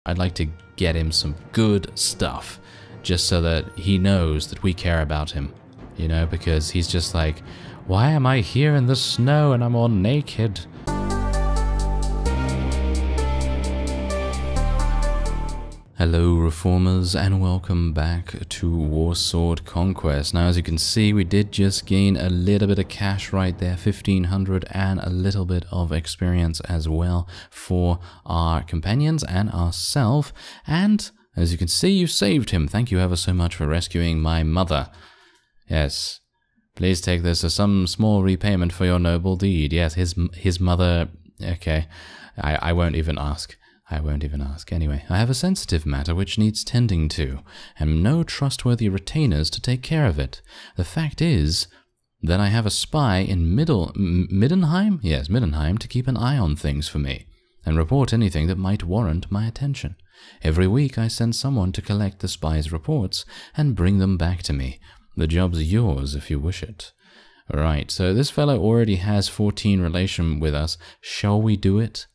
I'd like to get him some good stuff, just so that he knows that we care about him, you know, because he's just like, why am I here in the snow and I'm all naked? Hello Reformers, and welcome back to Warsword Conquest. Now as you can see, we did just gain a little bit of cash right there, 1500, and a little bit of experience as well for our companions and ourselves. And as you can see, you saved him. Thank you ever so much for rescuing my mother. Yes, please take this as some small repayment for your noble deed. Yes, his mother... Okay, I won't even ask. I won't even ask. Anyway, I have a sensitive matter which needs tending to, and no trustworthy retainers to take care of it. The fact is that I have a spy in Middenheim? Yes, Middenheim, to keep an eye on things for me, and report anything that might warrant my attention. Every week I send someone to collect the spy's reports and bring them back to me. The job's yours if you wish it. Right, so this fellow already has 14 relation with us. Shall we do it?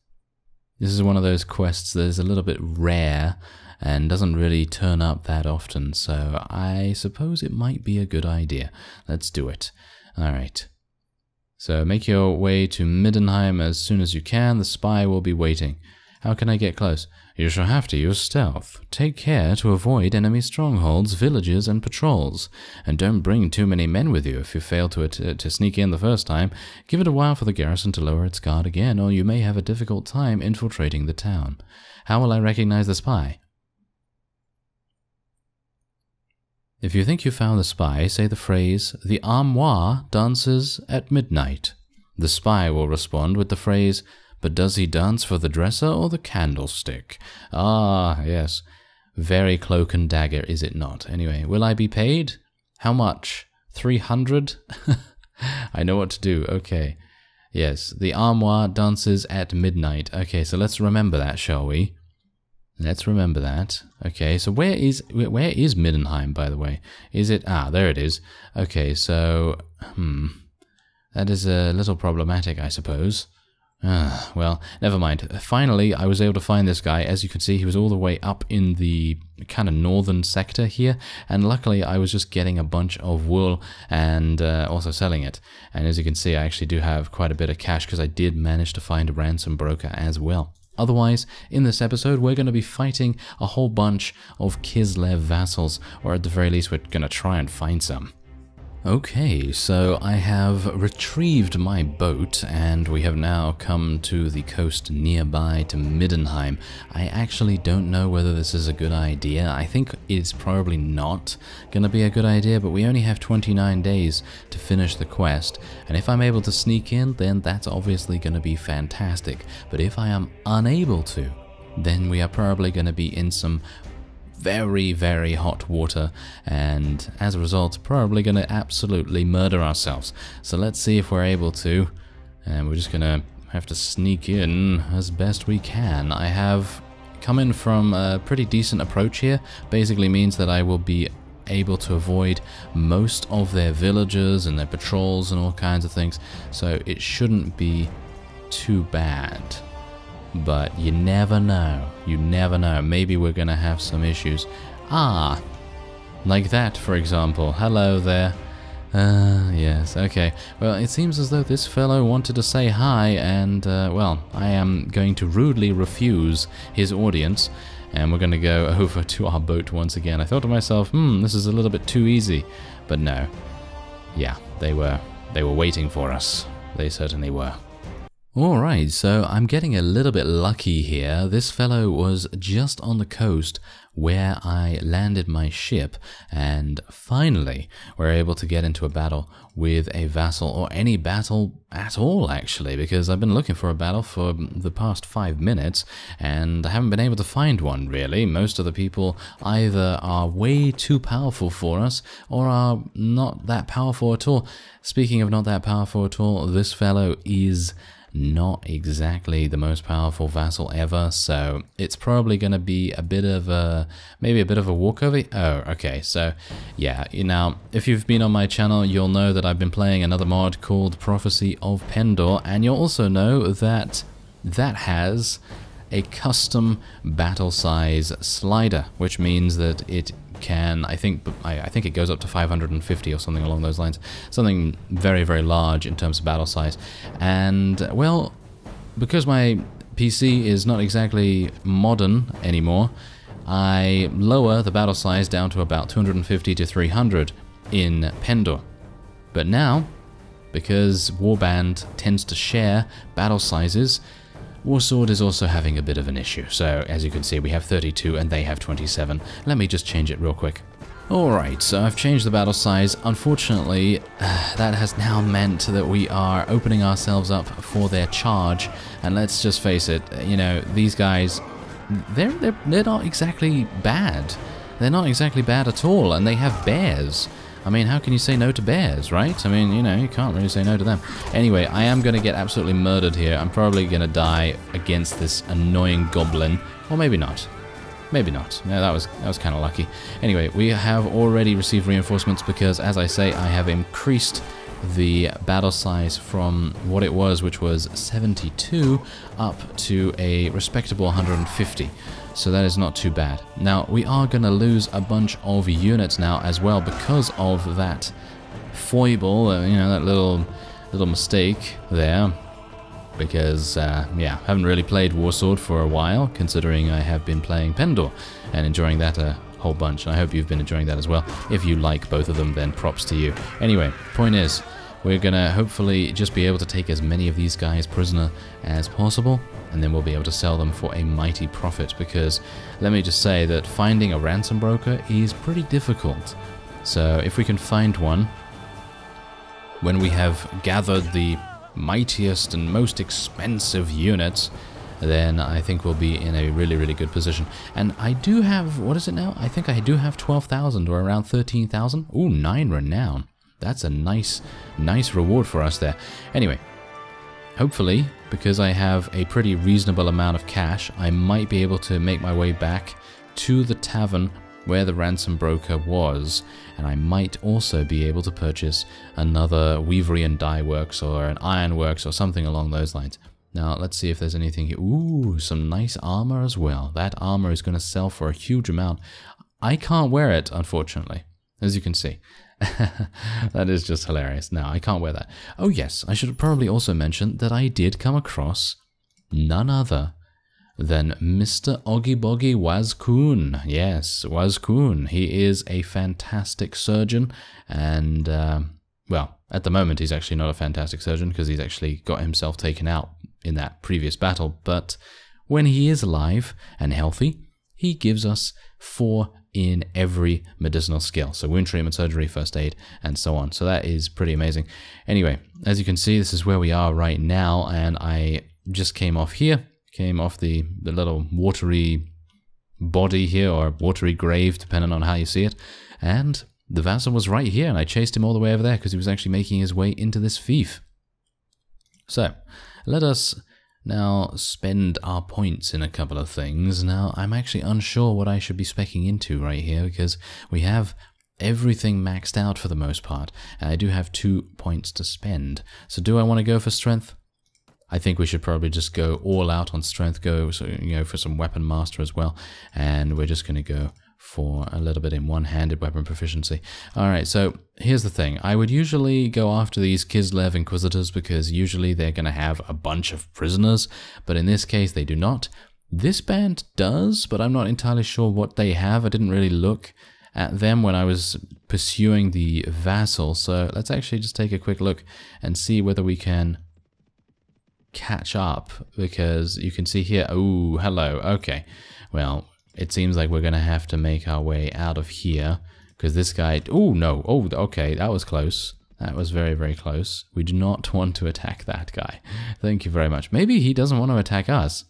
This is one of those quests that is a little bit rare and doesn't really turn up that often, so I suppose it might be a good idea. Let's do it. Alright. So make your way to Middenheim as soon as you can. The spy will be waiting. How can I get close? You shall have to use stealth. Take care to avoid enemy strongholds, villages, and patrols. And don't bring too many men with you if you fail to sneak in the first time. Give it a while for the garrison to lower its guard again, or you may have a difficult time infiltrating the town. How will I recognize the spy? If you think you found the spy, say the phrase, "The armoire dances at midnight." The spy will respond with the phrase, "But does he dance for the dresser or the candlestick?" Ah, yes. Very cloak and dagger, is it not? Anyway, will I be paid? How much? 300? I know what to do. Okay. Yes, the armoire dances at midnight. Okay, so let's remember that, shall we? Let's remember that. Okay, so where is Middenheim, by the way? Is it... Ah, there it is. Okay, so... That is a little problematic, I suppose. Well, never mind. Finally, I was able to find this guy. As you can see, he was all the way up in the kind of northern sector here, and luckily I was just getting a bunch of wool and also selling it. And as you can see, I actually do have quite a bit of cash because I did manage to find a ransom broker as well. Otherwise, in this episode, we're going to be fighting a whole bunch of Kislev vassals, or at the very least, we're going to try and find some. Okay, so I have retrieved my boat and we have now come to the coast nearby to Middenheim. I actually don't know whether this is a good idea. I think it's probably not going to be a good idea, but we only have 29 days to finish the quest, and if I'm able to sneak in, then that's obviously going to be fantastic. But if I am unable to, then we are probably going to be in some very, very hot water, and as a result, probably going to absolutely murder ourselves. So let's see if we're able to, and we're just going to have to sneak in as best we can. I have come in from a pretty decent approach here. Basically means that I will be able to avoid most of their villages and their patrols and all kinds of things, so it shouldn't be too bad. But you never know. You never know. Maybe we're going to have some issues. Ah, like that, for example. Hello there. Yes, okay. Well, it seems as though this fellow wanted to say hi, and, well, I am going to rudely refuse his audience, and we're going to go over to our boat once again. I thought to myself, this is a little bit too easy. But no. Yeah, they were waiting for us. They certainly were. Alright, so I'm getting a little bit lucky here. This fellow was just on the coast where I landed my ship, and finally we're able to get into a battle with a vassal, or any battle at all actually, because I've been looking for a battle for the past 5 minutes and I haven't been able to find one really. Most of the people either are way too powerful for us or are not that powerful at all. Speaking of not that powerful at all, this fellow is not exactly the most powerful vassal ever, so it's probably going to be a bit of a, maybe a bit of a walkover. Oh, okay, so yeah, now if you've been on my channel, you'll know that I've been playing another mod called Prophecy of Pendor, and you'll also know that that has a custom battle size slider, which means that it can, I think it goes up to 550 or something along those lines. Something very, very large in terms of battle size. And, well, because my PC is not exactly modern anymore, I lower the battle size down to about 250 to 300 in Kendo. But now, because Warband tends to share battle sizes, Warsword is also having a bit of an issue. So, as you can see, we have 32 and they have 27. Let me just change it real quick. Alright, so I've changed the battle size. Unfortunately, that has now meant that we are opening ourselves up for their charge. And let's just face it, you know, these guys, they're not exactly bad. They're not exactly bad at all, and they have bears. I mean, how can you say no to bears, right? I mean, you know, you can't really say no to them. Anyway, I am going to get absolutely murdered here. I'm probably going to die against this annoying goblin. Or maybe not. Maybe not. No, that was kind of lucky. Anyway, we have already received reinforcements because, as I say, I have increased the battle size from what it was, which was 72, up to a respectable 150. So that is not too bad. Now, we are going to lose a bunch of units now as well because of that foible, you know, that little mistake there. Because, yeah, I haven't really played Warsword for a while, considering I have been playing Kendo and enjoying that a whole bunch. And I hope you've been enjoying that as well. If you like both of them, then props to you. Anyway, point is, we're going to hopefully just be able to take as many of these guys prisoner as possible, and then we'll be able to sell them for a mighty profit, because let me just say that finding a ransom broker is pretty difficult. So if we can find one, when we have gathered the mightiest and most expensive units, then I think we'll be in a really, really good position. And I do have, what is it now? I think I do have 12,000 or around 13,000. Ooh, 9 renown. That's a nice reward for us there. Anyway, hopefully, because I have a pretty reasonable amount of cash, I might be able to make my way back to the tavern where the ransom broker was, and I might also be able to purchase another weavery and dye works or an iron works or something along those lines. Now, let's see if there's anything here. Ooh, some nice armor as well. That armor is going to sell for a huge amount. I can't wear it, unfortunately, as you can see. That is just hilarious. No, I can't wear that. Oh yes, I should probably also mention that I did come across none other than Mr. Oggy Boggy Wazkoon. Yes, Wazkoon. He is a fantastic surgeon, and, well, at the moment he's actually not a fantastic surgeon because he's actually got himself taken out in that previous battle, but when he is alive and healthy, he gives us 4 in every medicinal skill. So wound treatment, surgery, first aid, and so on. So that is pretty amazing. Anyway, as you can see, this is where we are right now, and I just came off here. Came off the little watery body here, or watery grave, depending on how you see it. And the vassal was right here, and I chased him all the way over there because he was actually making his way into this fief. So, let us now spend our points in a couple of things. Now, I'm actually unsure what I should be speccing into right here because we have everything maxed out for the most part, and I do have 2 points to spend. So do I want to go for strength? I think we should probably just go all out on strength, go for some weapon master as well, and we're just going to go for a little bit in one-handed weapon proficiency. Alright, so here's the thing. I would usually go after these Kislev Inquisitors because usually they're going to have a bunch of prisoners, but in this case they do not. This band does, but I'm not entirely sure what they have. I didn't really look at them when I was pursuing the vassal, so let's actually just take a quick look and see whether we can catch up, because you can see here, oh, hello, okay, well, it seems like we're going to have to make our way out of here, because this guy, oh, no, oh, okay, that was close, that was very, very close. We do not want to attack that guy, thank you very much. Maybe he doesn't want to attack us.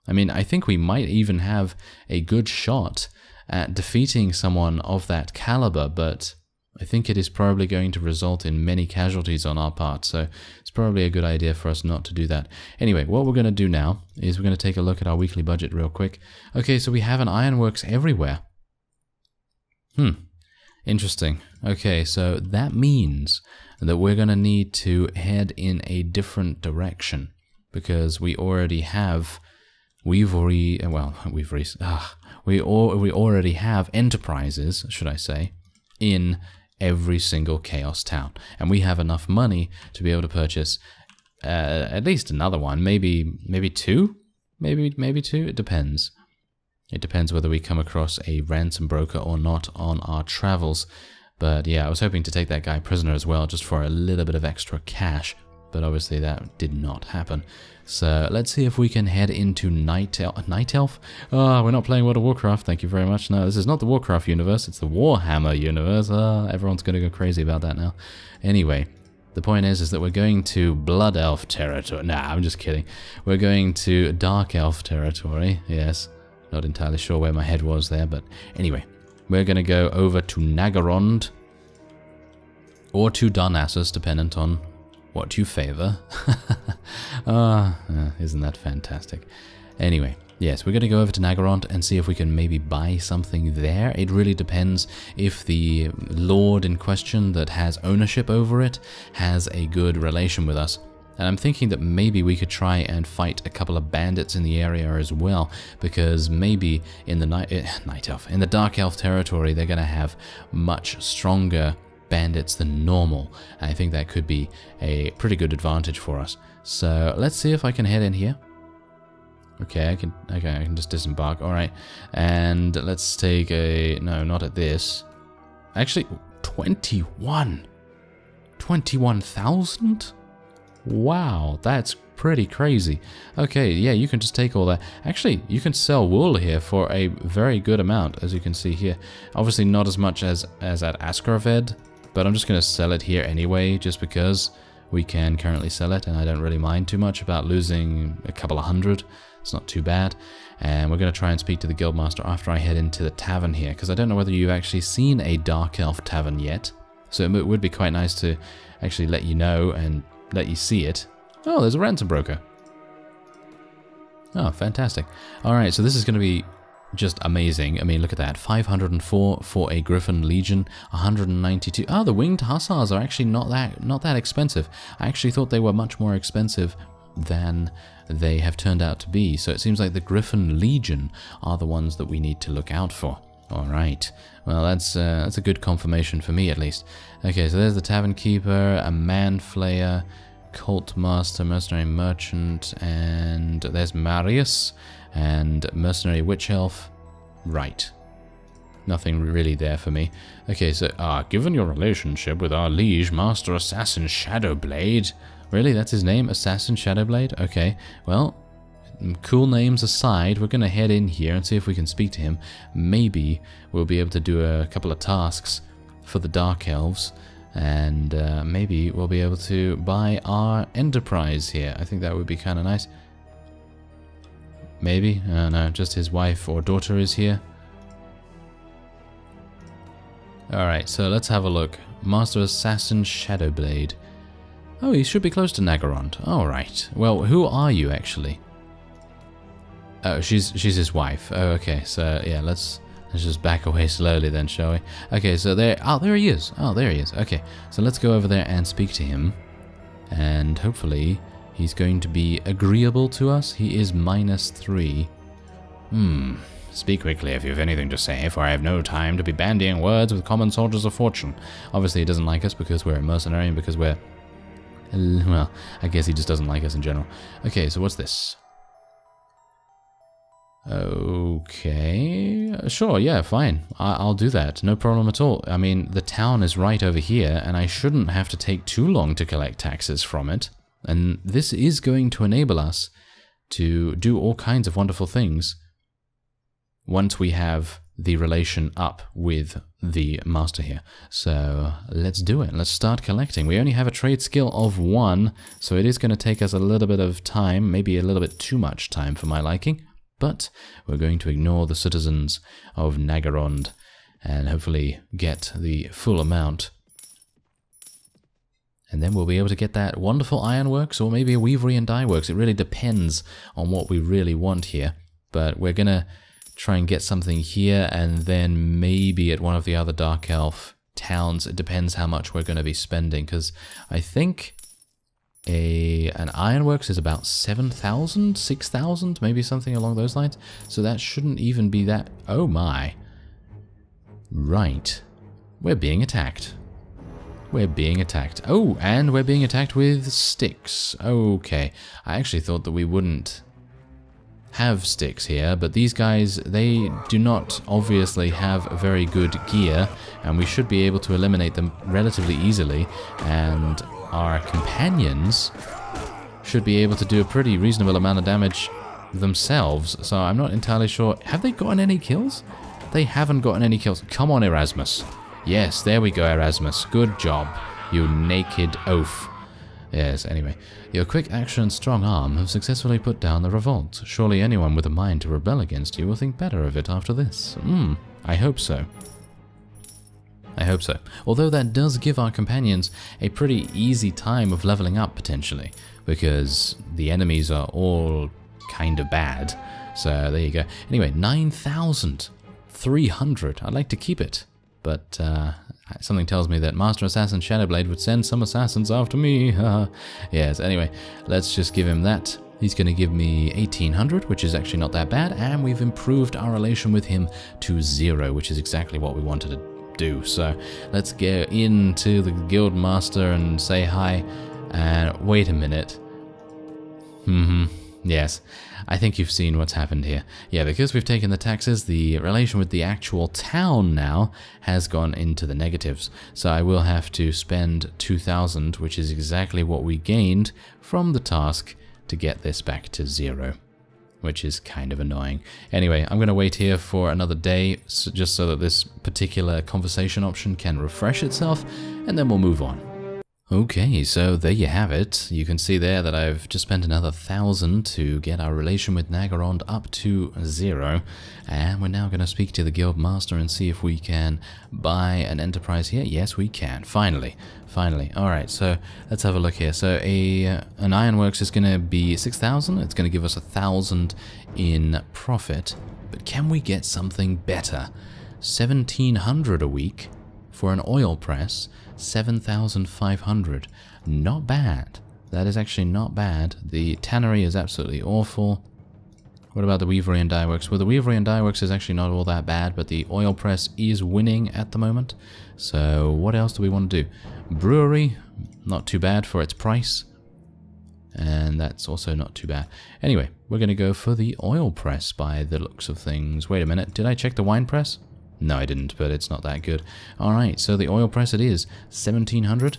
I mean, I think we might even have a good shot at defeating someone of that caliber, but I think it is probably going to result in many casualties on our part, so it's probably a good idea for us not to do that. Anyway, what we're going to do now is we're going to take a look at our weekly budget real quick. Okay, so we have an ironworks everywhere. Interesting. Okay, so that means that we're going to need to head in a different direction, because we already have we already have enterprises, should I say, in every single Chaos town. And we have enough money to be able to purchase at least another one, maybe two? Maybe two? It depends. It depends whether we come across a ransom broker or not on our travels. But yeah, I was hoping to take that guy prisoner as well, just for a little bit of extra cash. But obviously that did not happen. So let's see if we can head into Night Elf? Oh, we're not playing World of Warcraft, thank you very much. No, this is not the Warcraft universe, it's the Warhammer universe. Everyone's going to go crazy about that now. Anyway, the point is that we're going to Blood Elf territory. Nah, I'm just kidding. We're going to Dark Elf territory, yes. Not entirely sure where my head was there, but anyway. We're going to go over to Nagarond, or to Darnassus, dependent on what you favor. Isn't that fantastic? Anyway, yes, we're going to go over to Nagarond and see if we can maybe buy something there. It really depends if the lord in question that has ownership over it has a good relation with us. And I'm thinking that maybe we could try and fight a couple of bandits in the area as well, because maybe in the in the Dark Elf territory, they're going to have much stronger bandits than normal. I think that could be a pretty good advantage for us. So let's see if I can head in here. Okay, I can just disembark. All right, and let's take a not at this. Actually, 21,000. Wow, that's pretty crazy. Okay, yeah, you can just take all that. Actually, you can sell wool here for a very good amount, as you can see here. Obviously, not as much as at Askarved, but I'm just going to sell it here anyway, just because we can currently sell it, and I don't really mind too much about losing a couple of hundred. It's not too bad. And we're going to try and speak to the Guildmaster after I head into the tavern here, because I don't know whether you've actually seen a Dark Elf tavern yet. So it would be quite nice to actually let you know and let you see it. Oh, there's a ransom broker. Oh, fantastic. Alright, so this is going to be just amazing. I mean, look at that. 504 for a Griffin Legion, 192. Oh, the Winged Hussars are actually not that expensive. I actually thought they were much more expensive than they have turned out to be. So it seems like the Griffin Legion are the ones that we need to look out for. Alright, well that's a good confirmation for me at least. Okay, so there's the Tavern Keeper, a Man-Flayer, Cult Master, Mercenary Merchant, and there's Marius, and Mercenary Witch Elf. Right. Nothing really there for me. Okay, so, given your relationship with our liege, Master Assassin Shadowblade. Really, that's his name? Assassin Shadowblade? Okay, well, cool names aside, we're going to head in here and see if we can speak to him. Maybe we'll be able to do a couple of tasks for the Dark Elves, and maybe we'll be able to buy our enterprise here. I think that would be kind of nice. Maybe? No, just his wife or daughter is here. Alright, so let's have a look. Master Assassin Shadowblade. Oh, he should be close to Nagarond. Alright. Well, who are you actually? Oh, she's his wife. Oh, okay. So yeah, let's just back away slowly then, shall we? Okay, so there he is. Oh, there he is. Okay, so let's go over there and speak to him, and hopefully he's going to be agreeable to us. He is -3. Speak quickly if you have anything to say, for I have no time to be bandying words with common soldiers of fortune. Obviously, he doesn't like us because we're a mercenary and because we're, well, I guess he just doesn't like us in general. Okay, so what's this? Okay, sure, yeah, fine. I'll do that, no problem at all. I mean, the town is right over here, and I shouldn't have to take too long to collect taxes from it. And this is going to enable us to do all kinds of wonderful things once we have the relation up with the master here. So let's do it. Let's start collecting. We only have a trade skill of 1, so it is going to take us a little bit of time, maybe a little bit too much time for my liking. But we're going to ignore the citizens of Nagarond and hopefully get the full amount. And then we'll be able to get that wonderful ironworks or maybe a weavery and dye works. It really depends on what we really want here. But we're going to try and get something here and then maybe at one of the other Dark Elf towns. It depends how much we're going to be spending, because I think An ironworks is about 7,000, 6,000, maybe something along those lines. So that shouldn't even be that. Oh my. Right. We're being attacked. We're being attacked. Oh, and we're being attacked with sticks. Okay. I actually thought that we wouldn't have sticks here, but these guys, they do not obviously have very good gear, and we should be able to eliminate them relatively easily, and our companions should be able to do a pretty reasonable amount of damage themselves, so I'm not entirely sure. Have they gotten any kills? They haven't gotten any kills. Come on, Erasmus. Yes, there we go, Erasmus. Good job, you naked oaf. Yes, anyway. Your quick action and strong arm have successfully put down the revolt. Surely anyone with a mind to rebel against you will think better of it after this. I hope so. I hope so. Although that does give our companions a pretty easy time of leveling up, potentially, because the enemies are all kind of bad. So, there you go. Anyway, 9,300. I'd like to keep it, but something tells me that Master Assassin Shadowblade would send some assassins after me. Yes, anyway, let's just give him that. He's going to give me 1,800, which is actually not that bad, and we've improved our relation with him to 0, which is exactly what we wanted to do. So let's go into the guild master and say hi. And wait a minute. Yes, I think you've seen what's happened here. Yeah, because we've taken the taxes, the relation with the actual town now has gone into the negatives. So I will have to spend 2,000, which is exactly what we gained from the task to get this back to 0. Which is kind of annoying. Anyway, I'm going to wait here for another day, just so that this particular conversation option can refresh itself, and then we'll move on. Okay, so there you have it. You can see there that I've just spent another 1,000 to get our relation with Naggarond up to 0. And we're now going to speak to the guild master and see if we can buy an enterprise here. Yes, we can. Finally. Finally. Alright, so let's have a look here. So an ironworks is going to be 6,000. It's going to give us 1,000 in profit. But can we get something better? 1,700 a week for an oil press. 7,500. Not bad. That is actually not bad. The tannery is absolutely awful. What about the weavery and dye works? Well, the weavery and dye works is actually not all that bad, but the oil press is winning at the moment. So what else do we want to do? Brewery, not too bad for its price. And that's also not too bad. Anyway, we're going to go for the oil press by the looks of things. Wait a minute, did I check the wine press? No, I didn't, but it's not that good. Alright, so the oil press it is 1,700.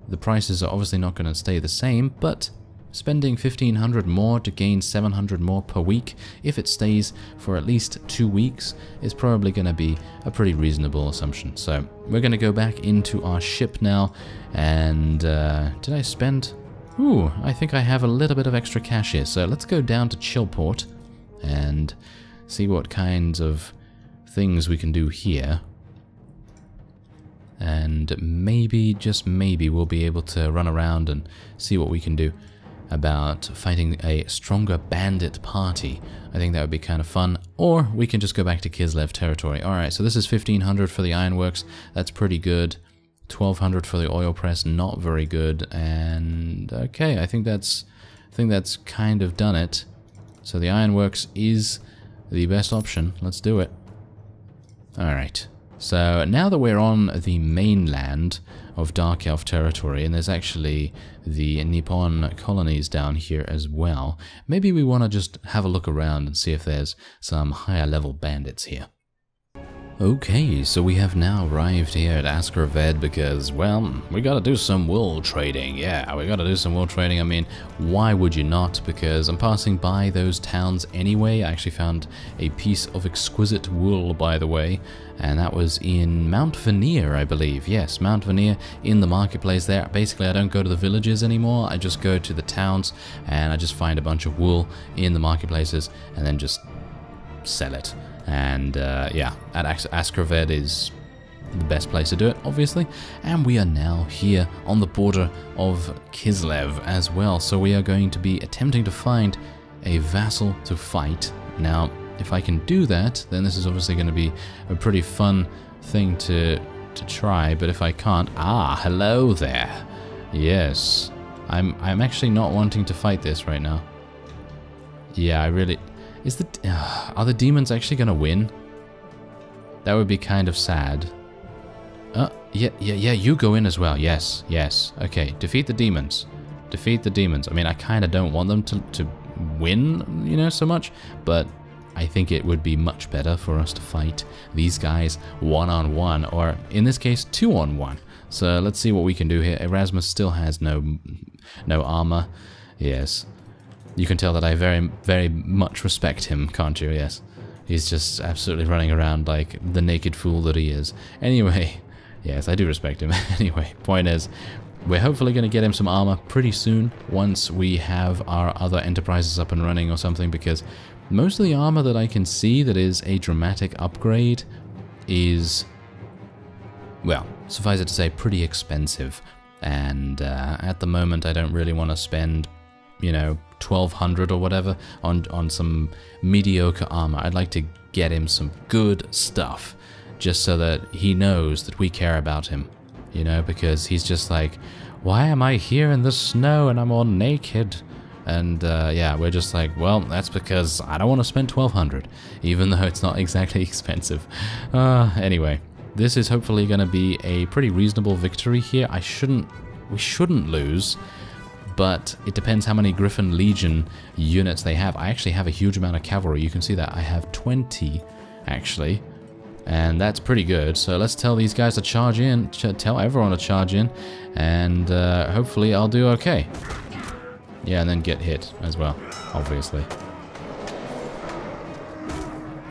The prices are obviously not going to stay the same, but spending 1,500 more to gain 700 more per week, if it stays for at least 2 weeks, is probably going to be a pretty reasonable assumption. So we're going to go back into our ship now, and did I spend... Ooh, I think I have a little bit of extra cash here, so let's go down to Chillport and see what kinds of things we can do here, and maybe, just maybe, we'll be able to run around and see what we can do about fighting a stronger bandit party. I think that would be kind of fun, or we can just go back to Kislev territory. Alright, so this is 1,500 for the ironworks, that's pretty good. 1,200 for the oil press, not very good, and okay, I think that's kind of done it. So the ironworks is the best option, let's do it. Alright, so now that we're on the mainland of Dark Elf territory, and there's actually the Nippon colonies down here as well, maybe we want to just have a look around and see if there's some higher level bandits here. Okay, so we have now arrived here at Askerved because, well, we gotta do some wool trading. Yeah, we gotta do some wool trading. I mean, why would you not? Because I'm passing by those towns anyway. I actually found a piece of exquisite wool, by the way, and that was in Mount Veneer, I believe. Yes, Mount Veneer in the marketplace there. Basically, I don't go to the villages anymore. I just go to the towns, and I just find a bunch of wool in the marketplaces, and then just sell it. And yeah, at Askerved is the best place to do it, obviously. And we are now here on the border of Kislev as well. So we are going to be attempting to find a vassal to fight. Now, if I can do that, then this is obviously going to be a pretty fun thing to try. But if I can't... Ah, hello there. Yes. I'm actually not wanting to fight this right now. Yeah, I really... Are the demons actually gonna win? That would be kind of sad. Yeah, you go in as well. Yes. Okay, defeat the demons. Defeat the demons. I mean, I kind of don't want them to win, you know, so much, but I think it would be much better for us to fight these guys one-on-one, or in this case, two-on-one. So let's see what we can do here. Erasmus still has no armor. Yes. You can tell that I very, very much respect him, can't you? Yes. He's just absolutely running around like the naked fool that he is. Anyway, yes, I do respect him. Anyway, point is, we're hopefully going to get him some armor pretty soon once we have our other enterprises up and running or something, because most of the armor that I can see that is a dramatic upgrade is, well, suffice it to say, pretty expensive. And at the moment, I don't really want to spend, you know, 1200 or whatever on some mediocre armor. I'd like to get him some good stuff, just so that he knows that we care about him, you know, because he's just like, why am I here in the snow and I'm all naked? And yeah, we're just like, well, that's because I don't want to spend 1200, even though it's not exactly expensive. Anyway, this is hopefully going to be a pretty reasonable victory here. We shouldn't lose, but it depends how many Griffin Legion units they have. I actually have a huge amount of cavalry. You can see that I have 20, actually, and that's pretty good. So let's tell these guys to charge in, tell everyone to charge in, and hopefully I'll do okay. Yeah, and then get hit as well, obviously.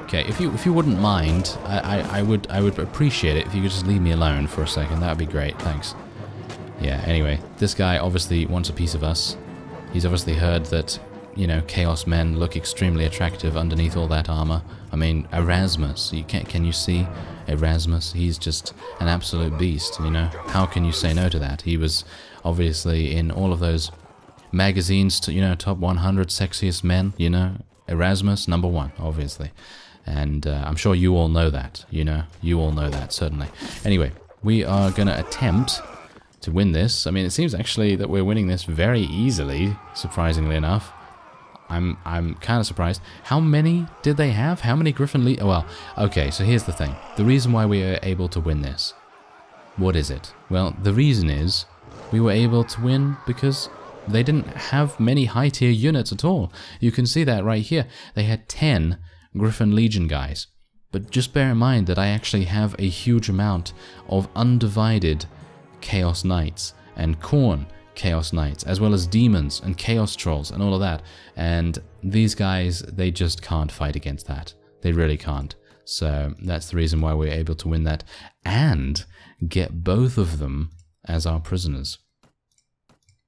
Okay, if you wouldn't mind, I would appreciate it if you could just leave me alone for a second. That would be great, thanks. Yeah, anyway, this guy obviously wants a piece of us. He's obviously heard that, you know, Chaos men look extremely attractive underneath all that armor. I mean, Erasmus, can you see Erasmus? He's just an absolute beast, you know? How can you say no to that? He was obviously in all of those magazines, to, you know, top 100 sexiest men, you know? Erasmus, #1, obviously. And I'm sure you all know that, you know? You all know that, certainly. Anyway, we are going to attempt to win this. I mean, it seems actually that we're winning this very easily, surprisingly enough. I'm kind of surprised. How many did they have? How many Griffin well, okay, so here's the thing. The reason why we are able to win this. What is it? Well, the reason is we were able to win because they didn't have many high-tier units at all. You can see that right here. They had 10 Griffin Legion guys. But just bear in mind that I actually have a huge amount of undivided Chaos Knights and Khorne Chaos Knights, as well as demons and Chaos Trolls and all of that. And these guys, they just can't fight against that. They really can't. So that's the reason why we're able to win that and get both of them as our prisoners.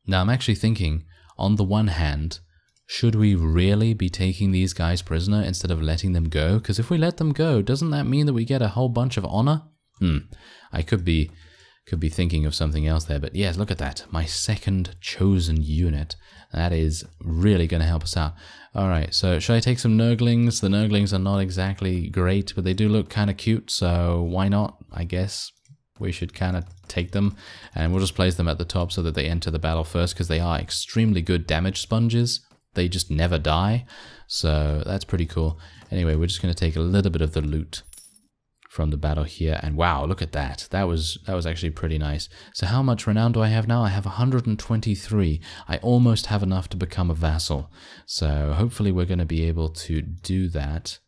Now I'm actually thinking, on the one hand, should we really be taking these guys prisoner instead of letting them go? Because if we let them go, doesn't that mean that we get a whole bunch of honor? I could be thinking of something else there, but yes, look at that. My second chosen unit. That is really going to help us out. Alright, so should I take some Nurglings? The Nurglings are not exactly great, but they do look kind of cute, so why not? I guess we should kind of take them, and we'll just place them at the top so that they enter the battle first, because they are extremely good damage sponges. They just never die, so that's pretty cool. Anyway, we're just going to take a little bit of the loot from the battle here, and wow, look at that. That was actually pretty nice. So how much renown do I have now? I have 123. I almost have enough to become a vassal. So hopefully we're going to be able to do that.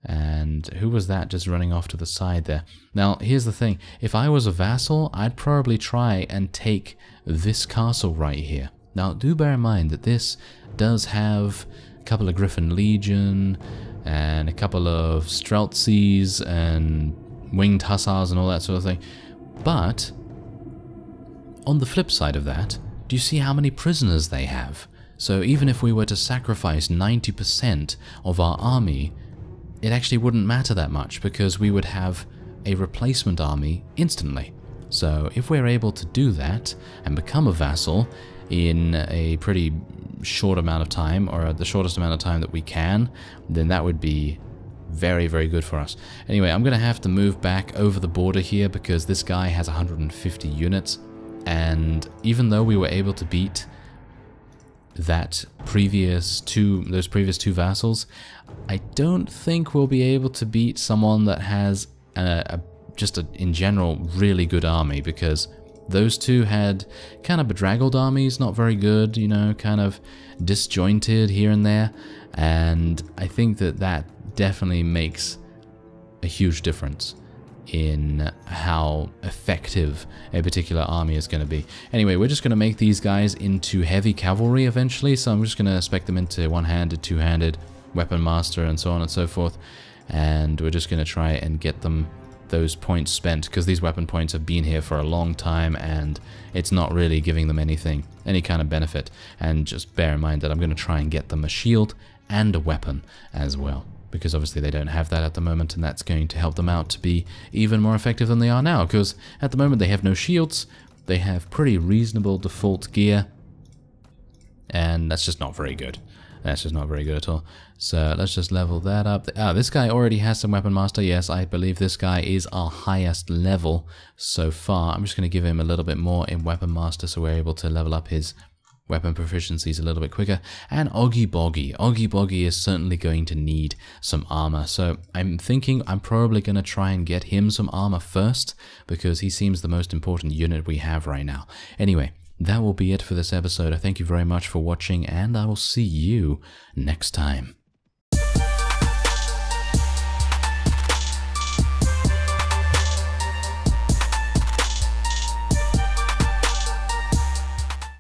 And who was that just running off to the side there? Now, here's the thing. If I was a vassal, I'd probably try and take this castle right here. Now, do bear in mind that this does have a couple of Griffin Legion and a couple of Streltsies and Winged Hussars and all that sort of thing. But on the flip side of that, do you see how many prisoners they have? So even if we were to sacrifice 90% of our army, it actually wouldn't matter that much because we would have a replacement army instantly. So if we're able to do that and become a vassal in a pretty short amount of time, or the shortest amount of time that we can, then that would be very, very good for us. Anyway, I'm going to have to move back over the border here because this guy has 150 units. And even though we were able to beat those previous two vassals, I don't think we'll be able to beat someone that has in general really good army, because those two had kind of bedraggled armies, not very good, you know, kind of disjointed here and there, and I think that definitely makes a huge difference in how effective a particular army is going to be. Anyway, we're just going to make these guys into heavy cavalry eventually, so I'm just going to spec them into one-handed, two-handed, weapon master, and so on and so forth, and we're just going to try and get them those points spent, because these weapon points have been here for a long time and it's not really giving them any kind of benefit. And just bear in mind that I'm going to try and get them a shield and a weapon as well, because obviously they don't have that at the moment, and that's going to help them out to be even more effective than they are now, because at the moment they have no shields, they have pretty reasonable default gear, and that's just not very good. That's just not very good at all. So let's just level that up. This guy already has some Weapon Master. Yes, I believe this guy is our highest level so far. I'm just going to give him a little bit more in Weapon Master so we're able to level up his weapon proficiencies a little bit quicker. And Oggy Boggy. Oggy Boggy is certainly going to need some armor. So I'm thinking I'm probably going to try and get him some armor first, because he seems the most important unit we have right now. Anyway, that will be it for this episode. I thank you very much for watching, and I will see you next time.